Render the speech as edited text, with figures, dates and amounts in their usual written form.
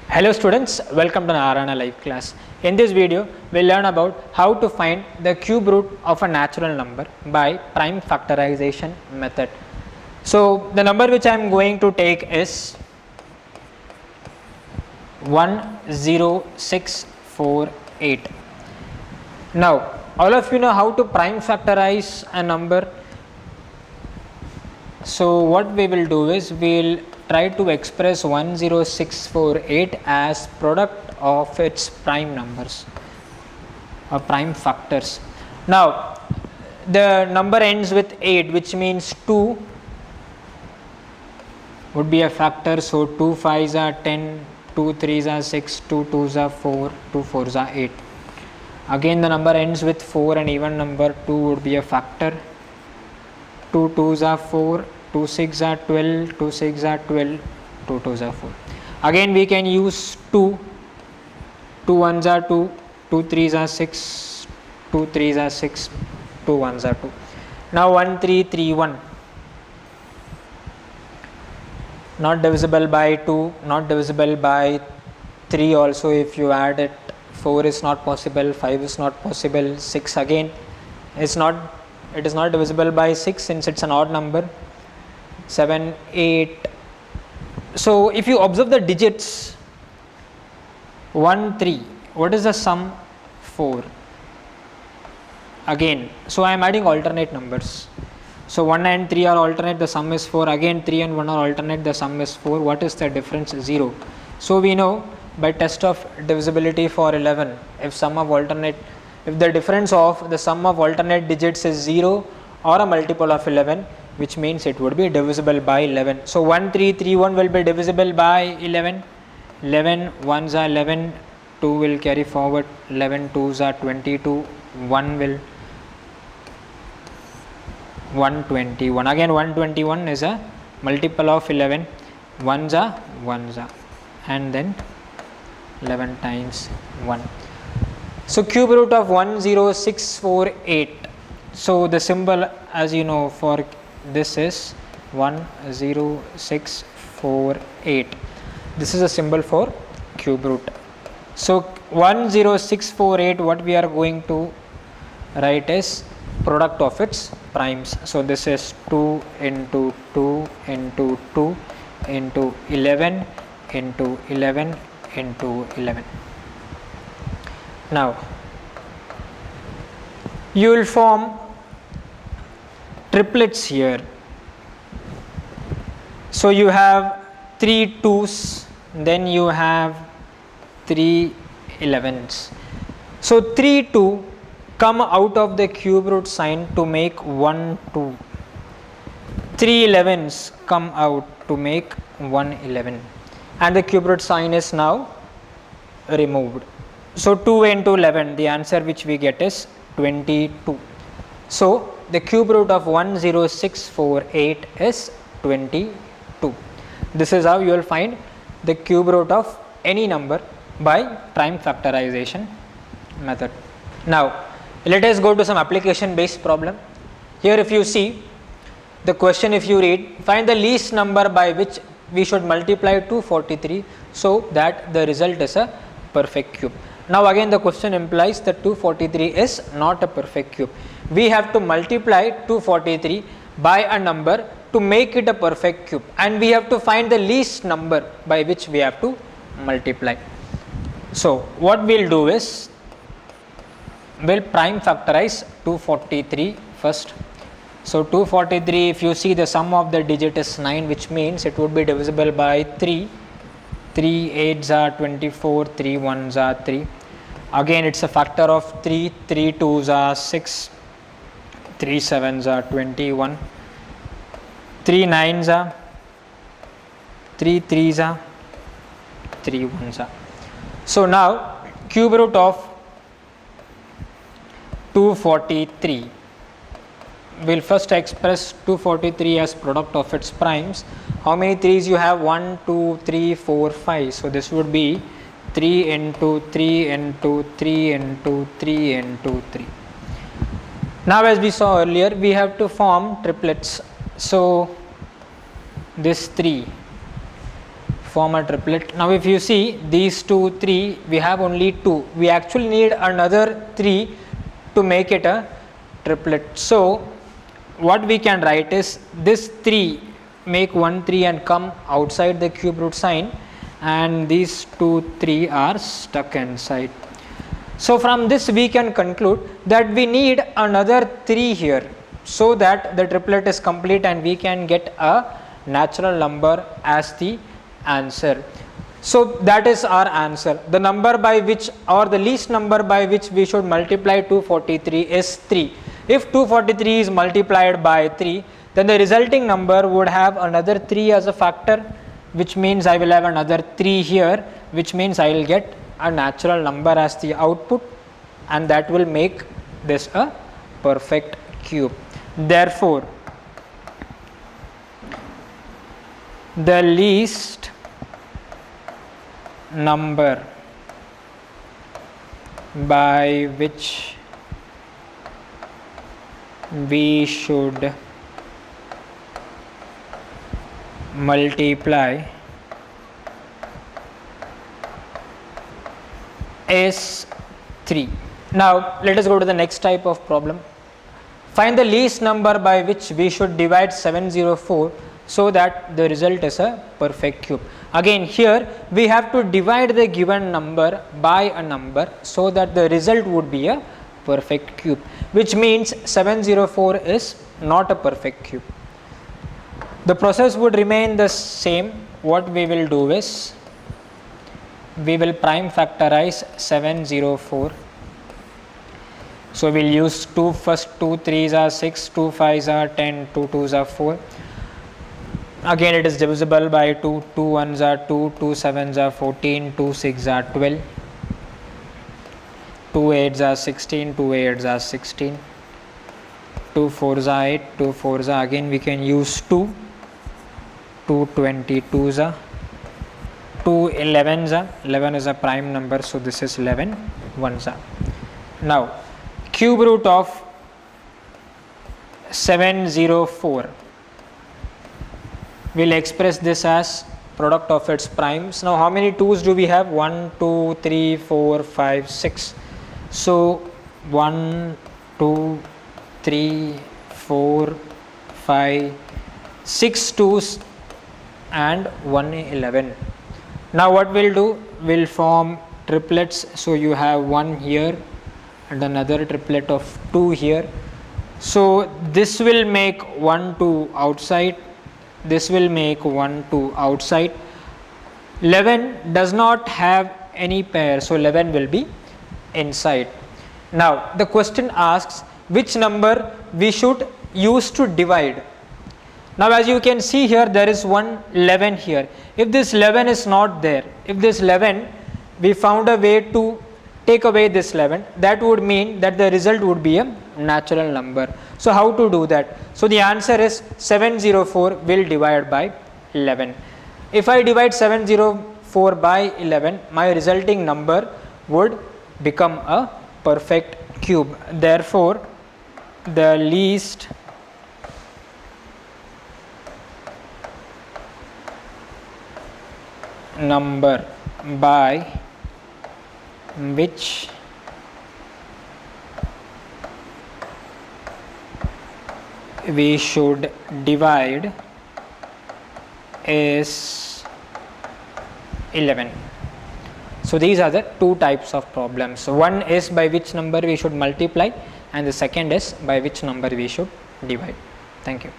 Hello students, welcome to Narayana live class. In this video, we'll learn about how to find the cube root of a natural number by prime factorization method. So the number which I am going to take is 10648. Now all of you know how to prime factorize a number. So what we will do is we'll try to express 10648 as product of its prime numbers or prime factors. Now the number ends with 8, which means 2 would be a factor. So 2 5s are 10, 2 3s are 6, 2 2s are 4, 2 4s are 8. Again the number ends with 4, and even number 2 would be a factor. 2 2s are 4, 2 6 are 12, 2 6 are 12, 2 2s are 4. Again we can use 2, 2 1s are 2, 2 3s are 6, 2 3s are 6, 2 1s are 2. Now 1 3 3 1, not divisible by 2, not divisible by 3 also. If you add it, 4 is not possible, 5 is not possible, 6 again is not, it is not divisible by 6 since it's an odd number. 7 8. So if you observe the digits 1 3, what is the sum? 4 again. So I am adding alternate numbers. So 1 and 3 are alternate, the sum is 4. Again 3 and 1 are alternate, the sum is 4. What is the difference? 0. So we know by test of divisibility for 11, if the difference of the sum of alternate digits is 0 or a multiple of 11, which means it would be divisible by 11. So 1 3 3 1 will be divisible by 11. 11 1s are 11, 2 will carry forward, 11 2s are 22, 1 will 121. Again 121 is a multiple of 11, 1s are, and then 11 times 1. So cube root of 10648. So the symbol, as you know, for this is 10648. This is a symbol for cube root. So 10648, what we are going to write is product of its primes. So this is 2 into 2 into 2 into 11 into 11 into 11. Now you will form triplets here. So you have 3 2s, then you have 3 11s. So 3 2 come out of the cube root sign to make 1 2. 3 11s come out to make 1 11, and the cube root sign is now removed. So 2 into 11, the answer which we get is 22. So the cube root of 10648 is 22. This is how you will find the cube root of any number by prime factorization method. Now let us go to some application based problem. Here if you see the question, if you read, find the least number by which we should multiply 243 so that the result is a perfect cube. Now again the question implies that 243 is not a perfect cube. We have to multiply 243 by a number to make it a perfect cube, and we have to find the least number by which we have to multiply. So what we'll do is we'll prime factorize 243 first. So 243, if you see the sum of the digit is 9, which means it would be divisible by 3. 3 8s are 24, 3 1s are 3. Again it's a factor of 3, 3 2s are 6, 3 7s are 21, 3 9s are, 3 3s are, 3 1s are. So now cube root of 243, we'll first express 243 as product of its primes. How many 3's you have? 1 2 3 4 5. So this would be 3 into 3 into 3 into 3 into 3. Now as we saw earlier, we have to form triplets. So this 3 form a triplet. Now if you see these 2, 3, we have only 2. We actually need another 3 to make it a triplet. So what we can write is this 3, make 1 3 and come outside the cube root sign, and these 2 3 are stuck inside. So from this we can conclude that we need another 3 here, so that the triplet is complete and we can get a natural number as the answer. So that is our answer. The number by which, or the least number by which we should multiply 243 is 3. If 243 is multiplied by 3, then the resulting number would have another 3 as a factor, which means I will have another 3 here, which means I will get a natural number as the output, and that will make this a perfect cube. Therefore, the least number by which we should multiply is 3. Now let us go to the next type of problem. Find the least number by which we should divide 704 so that the result is a perfect cube. Again, here we have to divide the given number by a number so that the result would be a perfect cube, which means 704 is not a perfect cube. The process would remain the same. What we will do is, we will prime factorize 704. So we'll use 2 first, 2 3s are 6, 2 5s are 10, 2 2s are 4. Again it is divisible by 2, 2 1s are 2, 2 7s are 14, 2 6s are 12, 2 8s are 16, 2 8s are 16, 2 4s are 8, 2 4s are, again we can use 2, 2 22s are, 2 11s are, 11 is a prime number, so this is 11 1s are. Now cube root of 704, we'll express this as product of its primes. Now how many 2's do we have? 1 2 3 4 5 6. So 1 2 3 4 5 6 2's and 1 11. Now what we'll do, we'll form triplets. So you have 1 here and another triplet of 2 here. So this will make 1 2 outside, this will make 1 2 outside. 11 does not have any pair, so 11 will be inside. Now the question asks which number we should use to divide. Now as you can see here, there is one 11 here. If this 11 is not there, if this 11, we found a way to take away this 11, that would mean that the result would be a natural number. So how to do that? So the answer is 704 will divide by 11. If I divide 704 by 11, my resulting number would become a perfect cube. Therefore, the least number by which we should divide is 11. So these are the two types of problems. One is by which number we should multiply, and the second is by which number we should divide. Thank you.